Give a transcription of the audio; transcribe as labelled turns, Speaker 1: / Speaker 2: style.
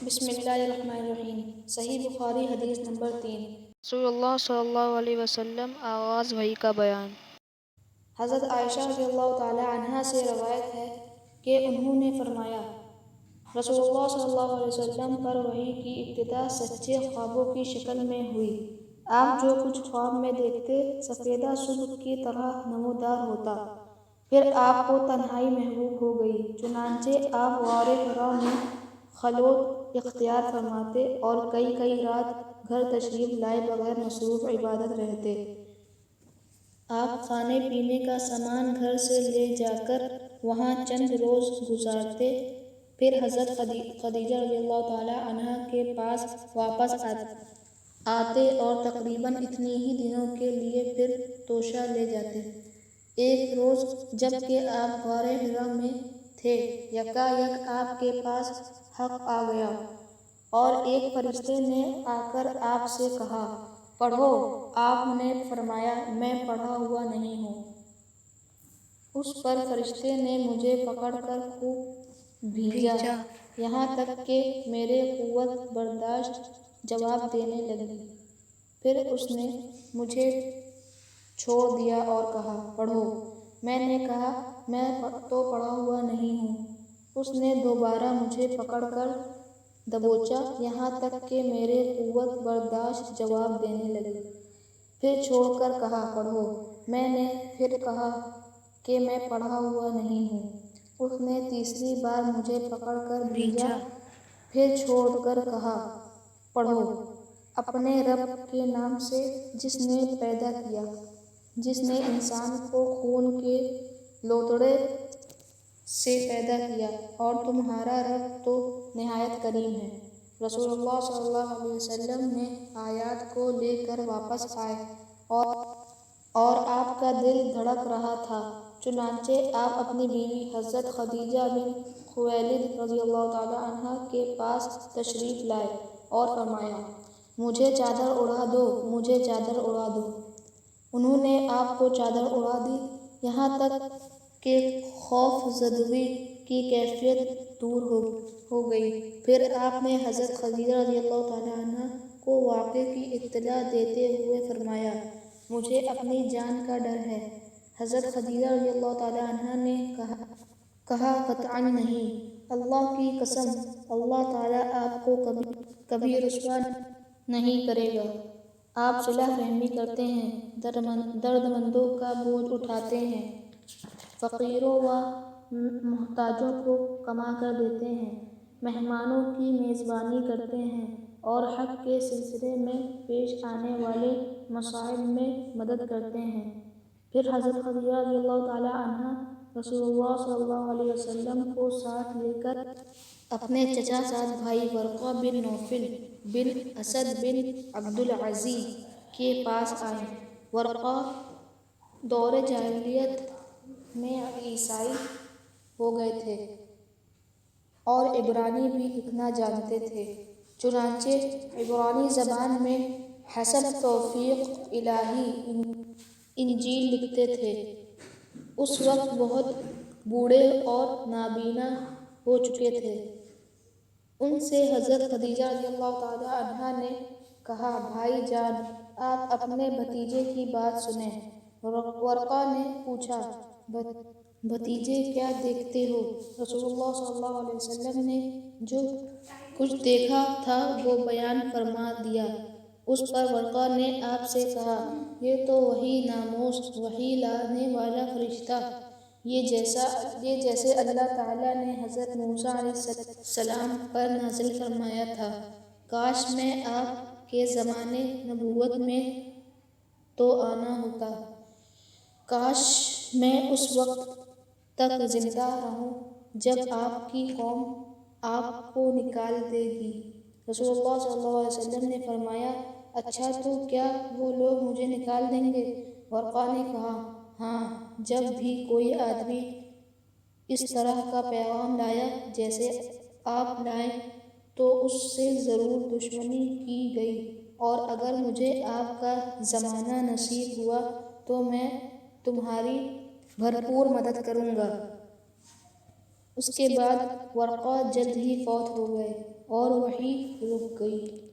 Speaker 1: بسم اللہ الرحمن الرحیم۔ صحیح بخاری حدیث نمبر 3۔
Speaker 2: رسول اللہ صلی اللہ علیہ وسلم آغاز وحی کا بیان۔
Speaker 1: حضرت عائشہ رضی اللہ تعالی عنہا سے روایت ہے کہ انہوں نے فرمایا، رسول اللہ صلی اللہ علیہ وسلم پر وحی کی ابتدا سچے خوابوں کی شکل میں ہوئی۔ آپ جو کچھ خواب میں دیکھتے سفیدہ صبح کی طرح نمودار ہوتا، پھر آپ کو تنہائی محبوب ہو گئی، چنانچہ آپ غار حرا میں خلوت اختیار فرماتے اور کئی رات گھر تشریف لائے بغیر مصروف عبادت رہتے۔ آپ کھانے پینے کا سامان گھر سے لے جا کر وہاں چند روز گزارتے، پھر حضرت خدیجہ رضی اللہ تعالی عنہا کے پاس واپس آتے اور تقریباً اتنے ہی دنوں کے لیے پھر توشہ لے جاتے۔ ایک روز جب کہ آپ غار حرا میں تھے، یکایک آپ کے پاس حق آ گیا اور ایک فرشتے نے آ کر آپ سے کہا، پڑھو۔ آپ نے فرمایا، میں پڑھا ہوا نہیں ہوں۔ اس پر فرشتے نے مجھے پکڑ کر خوب بھیجا، یہاں تک کہ میرے قوت برداشت جواب دینے لگی۔ پھر اس نے مجھے چھوڑ دیا اور کہا، پڑھو۔ میں نے کہا، میں تو پڑھا ہوا نہیں ہوں۔ اس نے دوبارہ مجھے پکڑ کر دبوچا، یہاں تک کہ میرے قوت برداشت جواب دینے لگی۔ پھر چھوڑ کر کہا، پڑھو۔ میں نے پھر کہا کہ میں پڑھا ہوا نہیں ہوں۔ اس نے تیسری بار مجھے پکڑ کر بھیجا، پھر چھوڑ کر کہا، پڑھو۔ اپنے رب کے نام سے جس نے پیدا کیا، جس نے انسان کو خون کے لوتھڑے سے پیدا کیا، اور تمہارا رب تو نہایت کریم ہے۔ رسول اللہ صلی اللہ علیہ وسلم نے آیات کو لے کر واپس آئے اور آپ کا دل دھڑک رہا تھا، چنانچہ آپ اپنی بیوی حضرت خدیجہ بنت خویلد رضی اللہ تعالی عنہا کے پاس تشریف لائے اور فرمایا، مجھے چادر اڑا دو، مجھے چادر اڑا دو۔ انہوں نے آپ کو چادر اڑا دی، یہاں تک کہ خوف زدگی کی کیفیت دور ہو گئی۔ پھر آپ نے حضرت خدیجہ رضی اللہ تعالی عنہا کو واقعے کی اطلاع دیتے ہوئے فرمایا، مجھے اپنی جان کا ڈر ہے۔ حضرت خدیجہ رضی اللہ تعالی عنہا نے کہا، قطعاً نہیں، اللہ کی قسم، اللہ تعالی آپ کو کبھی رسوا نہیں کرے گا۔ آپ صلہ رحمی کرتے ہیں، درد مندوں کا بوجھ اٹھاتے ہیں، فقیروں و محتاجوں کو کما کر دیتے ہیں، مہمانوں کی میزبانی کرتے ہیں اور حق کے سلسلے میں پیش آنے والے مصائب میں مدد کرتے ہیں۔ پھر حضرت خدیجہ رضی اللہ تعالی عنہا رسول اللہ صلی اللہ علیہ وسلم کو ساتھ لے کر اپنے چچا زاد بھائی ورقہ بن نوفل بن اسد بن عبد العزیز کے پاس آئے۔ ورقہ دور جاہلیت میں عیسائی ہو گئے تھے اور عبرانی بھی لکھنا جانتے تھے، چنانچہ عبرانی زبان میں حسب توفیق الہی انجیل لکھتے تھے۔ اس وقت بہت بوڑھے اور نابینا ہو چکے تھے۔ ان سے حضرت خدیجہ رضی اللہ تعالی عنہا نے کہا، بھائی جان، آپ اپنے بھتیجے کی بات سنیں۔ ورقہ نے پوچھا، بھتیجے کیا دیکھتے ہو؟ رسول اللہ صلی اللہ علیہ وسلم نے جو کچھ دیکھا تھا وہ بیان فرما دیا۔ اس پر ورقہ نے آپ سے کہا، یہ تو وہی ناموس، وحی لانے والا فرشتہ، یہ جیسے اللہ تعالیٰ نے حضرت موسیٰ علیہ السلام پر نازل فرمایا تھا۔ کاش میں آپ کے زمانے نبوت میں تو آنا ہوتا، کاش میں اس وقت تک زندہ رہوں جب آپ کی قوم آپ کو نکال دے گی۔ رسول اللہ صلی اللہ علیہ وسلم نے فرمایا، اچھا تو کیا وہ لوگ مجھے نکال دیں گے؟ ورقہ نے کہا، ہاں، جب بھی کوئی آدمی اس طرح کا پیغام لایا جیسے آپ لائے تو اس سے ضرور دشمنی کی گئی، اور اگر مجھے آپ کا زمانہ نصیب ہوا تو میں تمہاری بھرپور مدد کروں گا۔ اس کے بعد ورقہ جلد ہی فوت ہو گئے اور وحی رک گئی۔